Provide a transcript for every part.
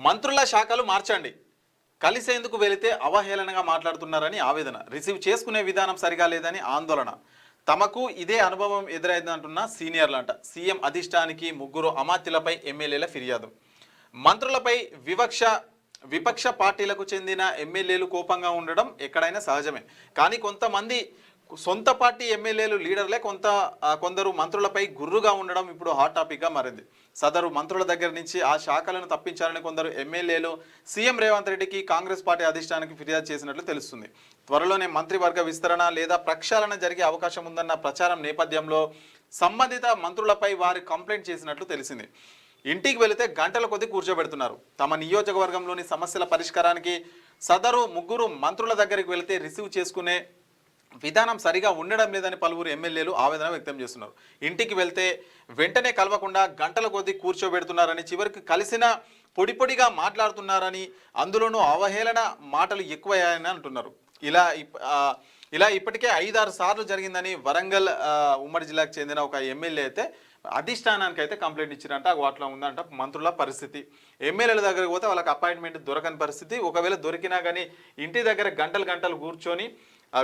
మంత్రుల శాఖలు మార్చండి, కలిసేందుకు వెళితే అవహేళనగా మాట్లాడుతున్నారని ఆవేదన, రిసీవ్ చేసుకునే విధానం సరిగా లేదని ఆందోళన. తమకు ఇదే అనుభవం ఎదురైందంటున్న సీనియర్లంట. సీఎం అధిష్టానికి ముగ్గురు అమాత్యులపై ఎమ్మెల్యేల ఫిర్యాదు. మంత్రులపై విపక్ష పార్టీలకు చెందిన ఎమ్మెల్యేలు కోపంగా ఉండడం ఎక్కడైనా సహజమే. కానీ కొంతమంది సొంత పార్టీ ఎమ్మెల్యేలు లీడర్లే కొందరు మంత్రులపై గుర్రుగా ఉండడం ఇప్పుడు హాట్ టాపిక్గా మారింది. సదరు మంత్రుల దగ్గర నుంచి ఆ శాఖలను తప్పించాలని కొందరు ఎమ్మెల్యేలు సీఎం రేవంత్ రెడ్డికి, కాంగ్రెస్ పార్టీ అధిష్టానానికి ఫిర్యాదు చేసినట్లు తెలుస్తుంది. త్వరలోనే మంత్రివర్గ విస్తరణ లేదా ప్రక్షాళన జరిగే అవకాశం ఉందన్న ప్రచారం నేపథ్యంలో సంబంధిత మంత్రులపై వారు కంప్లైంట్ చేసినట్లు తెలిసింది. ఇంటికి వెళితే గంటల కొద్దీ కూర్చోబెడుతున్నారు. తమ నియోజకవర్గంలోని సమస్యల పరిష్కారానికి సదరు ముగ్గురు మంత్రుల దగ్గరికి వెళితే రిసీవ్ చేసుకునే విధానం సరిగా ఉండడం లేదని పలువురు ఎమ్మెల్యేలు ఆవేదన వ్యక్తం చేస్తున్నారు. ఇంటికి వెళ్తే వెంటనే కలవకుండా గంటల కొద్దీ కూర్చోబెడుతున్నారని, చివరికి కలిసిన పొడిగా మాట్లాడుతున్నారని, అందులోనూ అవహేళన మాటలు ఎక్కువయ్యాయని అంటున్నారు. ఇలా ఇప్పటికే 5-6 సార్లు జరిగిందని వరంగల్ ఉమ్మడి జిల్లాకు చెందిన ఒక ఎమ్మెల్యే అయితే అధిష్టానానికి అయితే కంప్లైంట్ ఇచ్చారంట. అట్లా ఉందంట మంత్రుల పరిస్థితి. ఎమ్మెల్యేల దగ్గరికి పోతే వాళ్ళకి అపాయింట్మెంట్ దొరకని పరిస్థితి. ఒకవేళ దొరికినా కానీ ఇంటి దగ్గర గంటలు కూర్చొని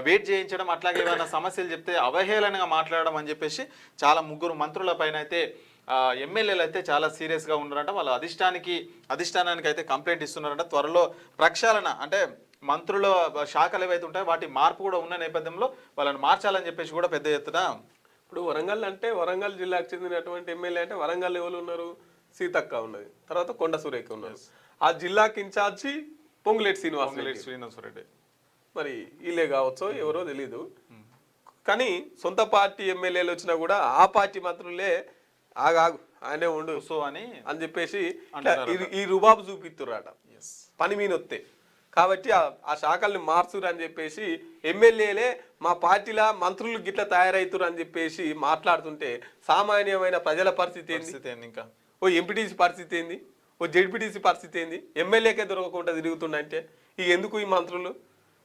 వెయిట్ చేయించడం, అట్లాగే ఏమైనా సమస్యలు చెప్తే అవహేళనగా మాట్లాడడం అని చెప్పేసి చాలా ముగ్గురు మంత్రుల పైన అయితే ఎమ్మెల్యేలు అయితే చాలా సీరియస్గా ఉన్నారంట. వాళ్ళ అధిష్టానానికి అయితే కంప్లైంట్ ఇస్తున్నారంట. త్వరలో ప్రక్షాళన అంటే మంత్రుల శాఖలు ఏవైతే ఉంటాయో వాటి మార్పు కూడా ఉన్న నేపథ్యంలో వాళ్ళని మార్చాలని చెప్పేసి కూడా పెద్ద ఎత్తున. ఇప్పుడు వరంగల్ అంటే వరంగల్ జిల్లాకు చెందినటువంటి ఎమ్మెల్యే అంటే వరంగల్ ఎవరు ఉన్నారు? సీతక్క ఉన్నది, తర్వాత కొండ సురేఖ ఉన్నారు. ఆ జిల్లాకి ఇన్ఛార్జి పొంగులేటి శ్రీనివాసరెడ్డి. మరి వీళ్ళే కావచ్చో ఎవరో తెలీదు. కానీ సొంత పార్టీ ఎమ్మెల్యేలు వచ్చినా కూడా ఆ పార్టీ మంత్రులే ఆగాగు ఆయనే ఉండు సో అని చెప్పేసి ఈ రుబాబు చూపిస్తుర్రట పని మీద వస్తే. కాబట్టి ఆ శాఖల్ని మార్చురు అని చెప్పేసి ఎమ్మెల్యేలే మా పార్టీలా మంత్రులు గిట్లా తయారవుతురు అని చెప్పేసి మాట్లాడుతుంటే సామాన్యమైన ప్రజల పరిస్థితి ఏంది? ఇంకా ఓ ఎంపీటీసీ పరిస్థితి ఏంది? ఓ జెడ్పీటీసీ పరిస్థితి ఏంది? ఎమ్మెల్యేకే దొరకకుండా తిరుగుతుండంటే ఇక ఎందుకు ఈ మంత్రులు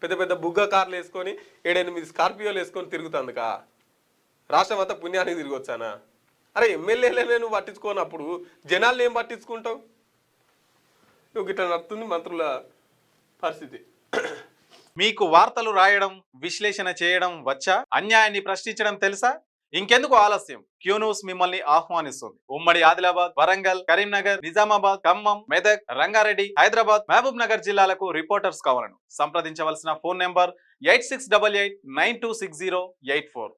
పెద్ద పెద్ద బుగ్గ కార్లు వేసుకొని 7-8 స్కార్పియోలు వేసుకొని తిరుగుతుందికా? రాష్ట్రం అంతా పుణ్యానికి తిరిగొచ్చానా? అరే ఎమ్మెల్యేలనే నువ్వు పట్టించుకోనప్పుడు జనాలను ఏం పట్టించుకుంటావు? నువ్వు గిట్లా నడుతుంది మంత్రుల పరిస్థితి. మీకు వార్తలు రాయడం, విశ్లేషణ చేయడం వచ్చా? అన్యాయాన్ని ప్రశ్నించడం తెలుసా? ఇంకెందుకు ఆలస్యం? క్యూ న్యూస్ మిమ్మల్ని ఆహ్వానిస్తుంది. ఉమ్మడి ఆదిలాబాద్, వరంగల్, కరీంనగర్, నిజామాబాద్, ఖమ్మం, మెదక్, రంగారెడ్డి, హైదరాబాద్, మహబూబ్ నగర్ జిల్లాలకు రిపోర్టర్స్ కావాలను సంప్రదించవలసిన ఫోన్ నెంబర్ 8688926084.